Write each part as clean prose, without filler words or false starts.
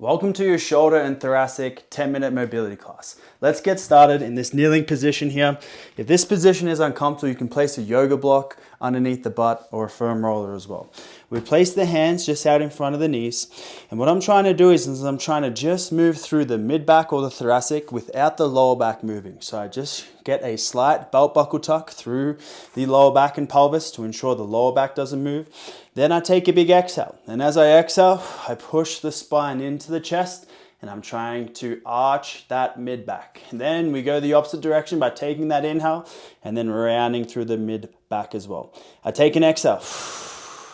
Welcome to your shoulder and thoracic 10-minute mobility class. Let's get started in this kneeling position here. If this position is uncomfortable, you can place a yoga block underneath the butt or a foam roller as well. We place the hands just out in front of the knees. And what I'm trying to do is I'm trying to just move through the mid-back or the thoracic without the lower back moving. So I just get a slight belt buckle tuck through the lower back and pelvis to ensure the lower back doesn't move. Then I take a big exhale, and as I exhale, I push the spine into the chest, and I'm trying to arch that mid-back. And then we go the opposite direction by taking that inhale, and then rounding through the mid-back as well. I take an exhale,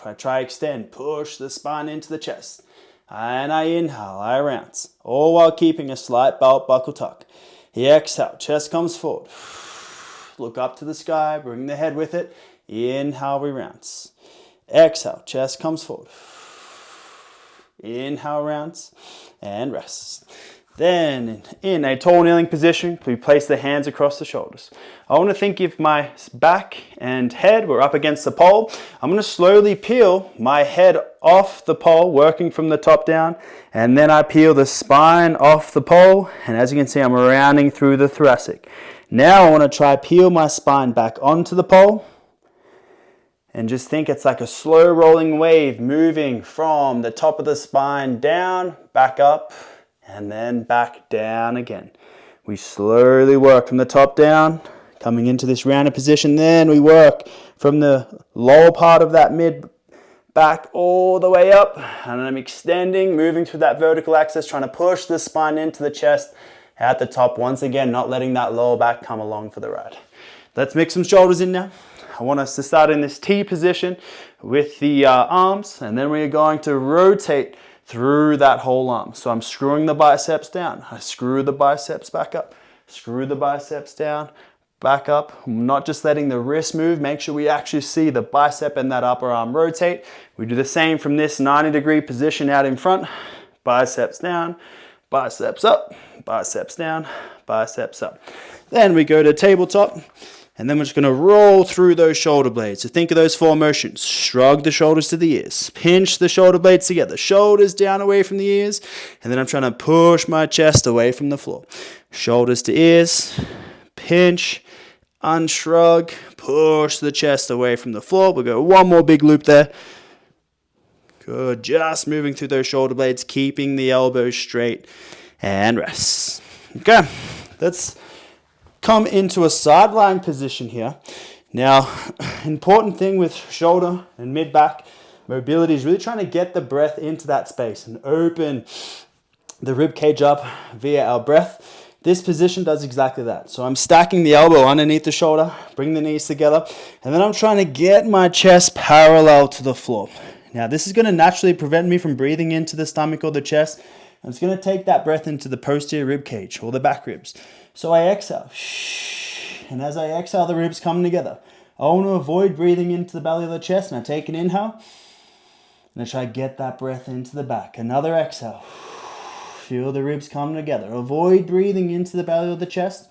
I try extend, push the spine into the chest, and I inhale, I round, all while keeping a slight belt buckle tuck. The exhale, chest comes forward, look up to the sky, bring the head with it, inhale, we round. Exhale, chest comes forward. Inhale, rounds, and rests. Then, in a tall kneeling position, we place the hands across the shoulders. I want to think if my back and head were up against the pole. I'm going to slowly peel my head off the pole, working from the top down, and then I peel the spine off the pole, and as you can see, I'm rounding through the thoracic. Now I want to try peel my spine back onto the pole, and just think it's like a slow rolling wave moving from the top of the spine down, back up, and then back down again. We slowly work from the top down, coming into this rounded position. Then we work from the lower part of that mid back all the way up. And I'm extending, moving through that vertical axis, trying to push the spine into the chest at the top. Once again, not letting that lower back come along for the ride. Let's mix some shoulders in now. I want us to start in this T position with the arms, and then we're going to rotate through that whole arm. So I'm screwing the biceps down. I screw the biceps back up, screw the biceps down, back up. I'm not just letting the wrist move. Make sure we actually see the bicep and that upper arm rotate. We do the same from this 90-degree position out in front. Biceps down, biceps up, biceps down, biceps up. Then we go to tabletop. And then we're just going to roll through those shoulder blades. So think of those four motions. Shrug the shoulders to the ears. Pinch the shoulder blades together. Shoulders down away from the ears. And then I'm trying to push my chest away from the floor. Shoulders to ears. Pinch. Unshrug. Push the chest away from the floor. We'll go one more big loop there. Good. Just moving through those shoulder blades. Keeping the elbows straight. And rest. Okay. Let's come into a sideline position here. Now, important thing with shoulder and mid-back mobility is really trying to get the breath into that space and open the rib cage up via our breath. This position does exactly that. So I'm stacking the elbow underneath the shoulder, bring the knees together, and then I'm trying to get my chest parallel to the floor. Now, this is going to naturally prevent me from breathing into the stomach or the chest, and it's going to take that breath into the posterior rib cage or the back ribs. So I exhale, and as I exhale, the ribs come together. I want to avoid breathing into the belly of the chest, and I take an inhale, and I try to get that breath into the back. Another exhale, feel the ribs come together. Avoid breathing into the belly of the chest.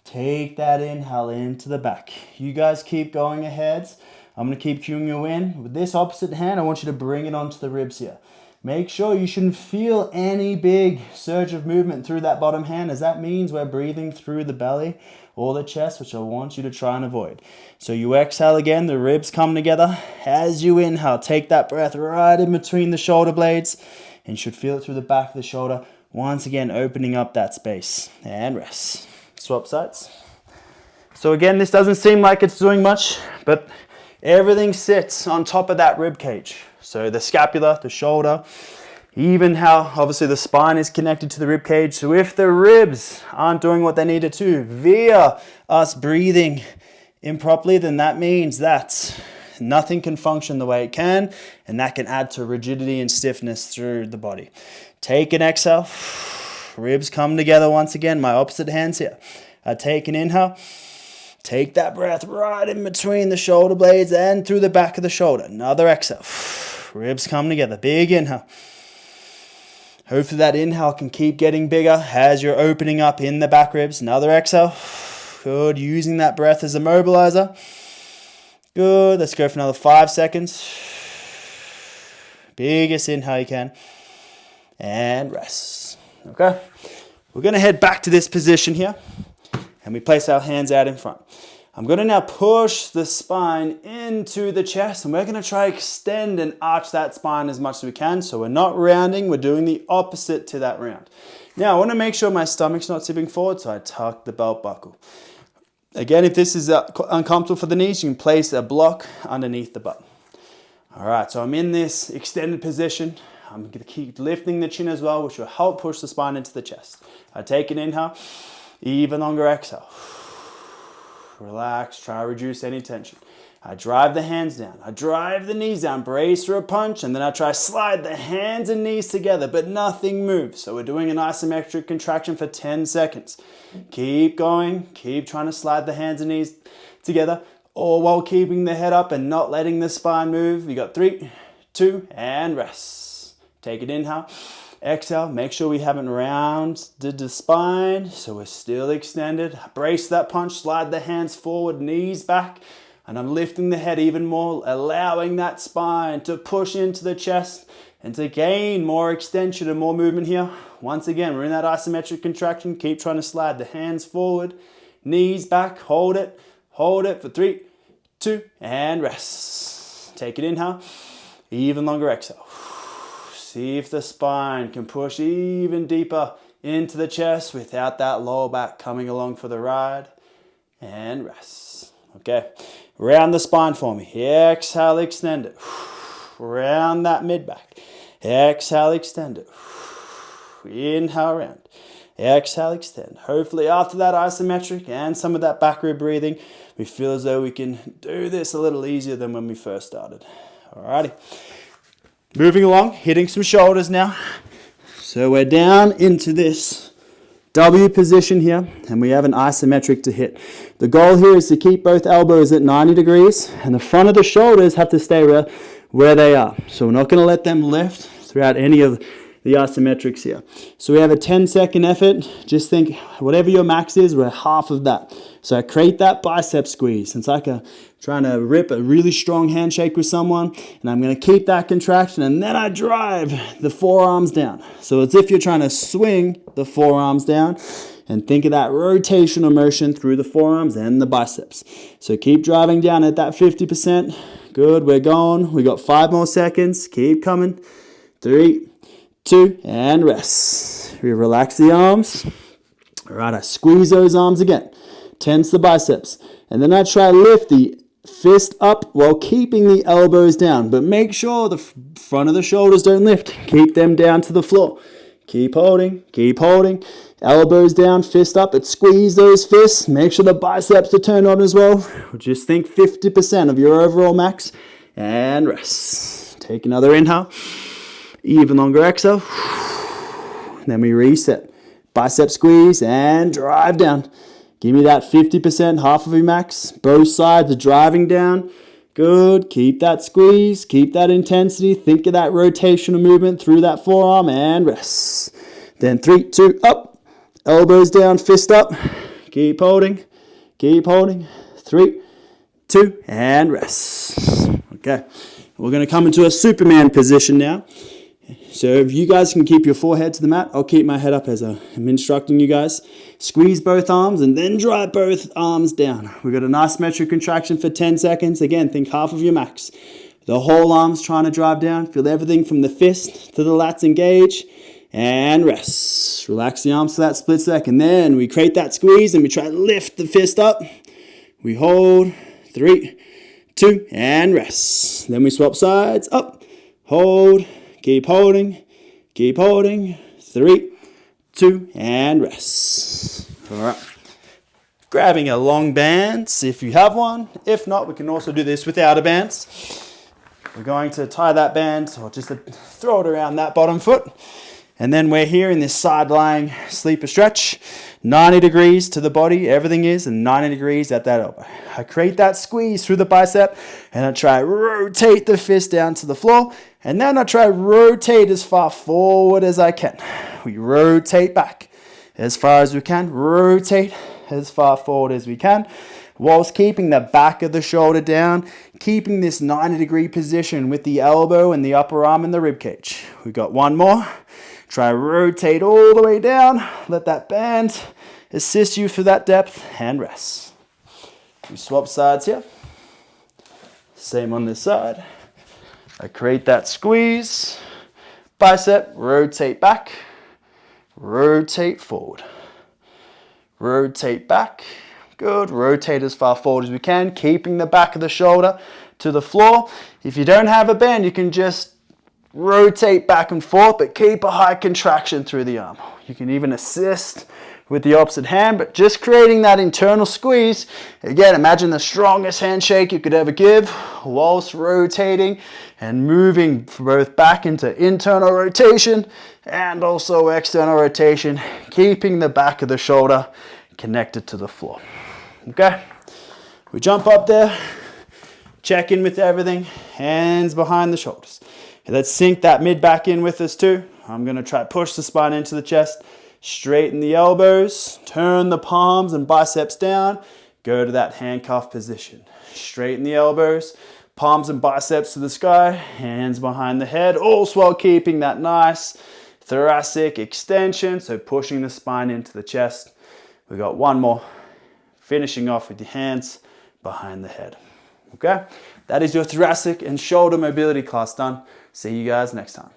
Take that inhale into the back. You guys keep going ahead. I'm going to keep cueing you in. With this opposite hand, I want you to bring it onto the ribs here. Make sure you shouldn't feel any big surge of movement through that bottom hand, as that means we're breathing through the belly or the chest, which I want you to try and avoid. So you exhale again, the ribs come together. As you inhale, take that breath right in between the shoulder blades, and you should feel it through the back of the shoulder. Once again, opening up that space. And rest. Swap sides. So again, this doesn't seem like it's doing much, but everything sits on top of that rib cage. So the scapula, the shoulder, even how obviously the spine is connected to the rib cage. So if the ribs aren't doing what they need to do via us breathing improperly, then that means that nothing can function the way it can, and that can add to rigidity and stiffness through the body. Take an exhale. Ribs come together once again. My opposite hand's here. I take an inhale. Take that breath right in between the shoulder blades and through the back of the shoulder. Another exhale. Ribs come together. Big inhale. Hopefully that inhale can keep getting bigger as you're opening up in the back ribs. Another exhale. Good. Using that breath as a mobilizer. Good. Let's go for another 5 seconds. Biggest inhale you can. and rest. Okay, we're going to head back to this position here, and we place our hands out in front. I'm going to now push the spine into the chest, and we're going to try extend and arch that spine as much as we can. So we're not rounding, we're doing the opposite to that round. Now I want to make sure my stomach's not tipping forward, so I tuck the belt buckle. Again, if this is uncomfortable for the knees, you can place a block underneath the butt. All right, so I'm in this extended position. I'm going to keep lifting the chin as well, which will help push the spine into the chest. I take an inhale, even longer exhale. Relax, try to reduce any tension. I drive the hands down. I drive the knees down, brace for a punch, and then I try to slide the hands and knees together, but nothing moves. So we're doing an isometric contraction for 10 seconds. Keep going. Keep trying to slide the hands and knees together, all while keeping the head up and not letting the spine move. You got 3, 2, and rest. Take an inhale. Exhale, make sure we haven't rounded the spine, so we're still extended. Brace that punch, slide the hands forward, knees back, and I'm lifting the head even more, allowing that spine to push into the chest and to gain more extension and more movement here. Once again, we're in that isometric contraction. Keep trying to slide the hands forward, knees back, hold it for 3, 2, and rest. Take an inhale, even longer exhale. See if the spine can push even deeper into the chest without that lower back coming along for the ride. And rest. Okay, round the spine for me. Exhale, extend it. Round that mid back. Exhale, extend it. Inhale, round. Exhale, extend. Hopefully after that isometric and some of that back rib breathing, we feel as though we can do this a little easier than when we first started. Alrighty. Moving along, hitting some shoulders now. So we're down into this W position here, and we have an isometric to hit. The goal here is to keep both elbows at 90 degrees, and the front of the shoulders have to stay where they are. So we're not going to let them lift throughout any of the isometrics here. So we have a 10-second effort. Just think whatever your max is, we're half of that. So I create that bicep squeeze. It's like trying to rip a really strong handshake with someone, and I'm going to keep that contraction, and then I drive the forearms down. So it's if you're trying to swing the forearms down, and think of that rotational motion through the forearms and the biceps. So keep driving down at that 50%. Good, we're going. We got 5 more seconds. Keep coming. 3, 2, and rest. We relax the arms. All right, I squeeze those arms again. Tense the biceps. And then I try to lift the fist up while keeping the elbows down. But make sure the front of the shoulders don't lift. Keep them down to the floor. Keep holding, keep holding. Elbows down, fist up. But squeeze those fists. Make sure the biceps are turned on as well. Just think 50% of your overall max. And rest. Take another inhale. Even longer exhale. Then we reset. Bicep squeeze and drive down. Give me that 50%, half of your max. Both sides are driving down. Good. Keep that squeeze. Keep that intensity. Think of that rotational movement through that forearm and rest. Then 3, 2, up. Elbows down, fist up. Keep holding. Keep holding. 3, 2, and rest. Okay. We're going to come into a Superman position now. So if you guys can keep your forehead to the mat, I'll keep my head up as I'm instructing you guys. Squeeze both arms and then drive both arms down. We've got a nice metric contraction for 10 seconds. Again, think half of your max. The whole arm's trying to drive down. Feel everything from the fist to the lats engage. And rest. Relax the arms for that split second. Then we create that squeeze and we try to lift the fist up. We hold. 3, 2, and rest. Then we swap sides. Up. Hold. Keep holding. Keep holding. 3, 2, and rest. All right. Grabbing a long band if you have one. If not, we can also do this without a band. We're going to tie that band or just throw it around that bottom foot. And then we're here in this side-lying sleeper stretch. 90 degrees to the body, everything is, and 90 degrees at that elbow. I create that squeeze through the bicep, and I try to rotate the fist down to the floor, and then I try to rotate as far forward as I can. We rotate back as far as we can, rotate as far forward as we can, whilst keeping the back of the shoulder down, keeping this 90-degree position with the elbow and the upper arm and the rib cage. We've got one more. Try rotate all the way down. Let that band assist you for that depth and rest. We swap sides here. Same on this side. I create that squeeze. Bicep, rotate back. Rotate forward. Rotate back. Good. Rotate as far forward as we can, keeping the back of the shoulder to the floor. If you don't have a band, you can just rotate back and forth, but keep a high contraction through the arm. You can even assist with the opposite hand, but just creating that internal squeeze. Again, imagine the strongest handshake you could ever give whilst rotating and moving both back into internal rotation and also external rotation, keeping the back of the shoulder connected to the floor. Okay, we jump up there, check in with everything, hands behind the shoulders. Let's sink that mid back in with us too. I'm going to try push the spine into the chest, straighten the elbows, turn the palms and biceps down, go to that handcuff position. Straighten the elbows, palms and biceps to the sky, hands behind the head, also while keeping that nice thoracic extension, so pushing the spine into the chest. We got one more, finishing off with your hands behind the head. Okay, that is your thoracic and shoulder mobility class done. See you guys next time.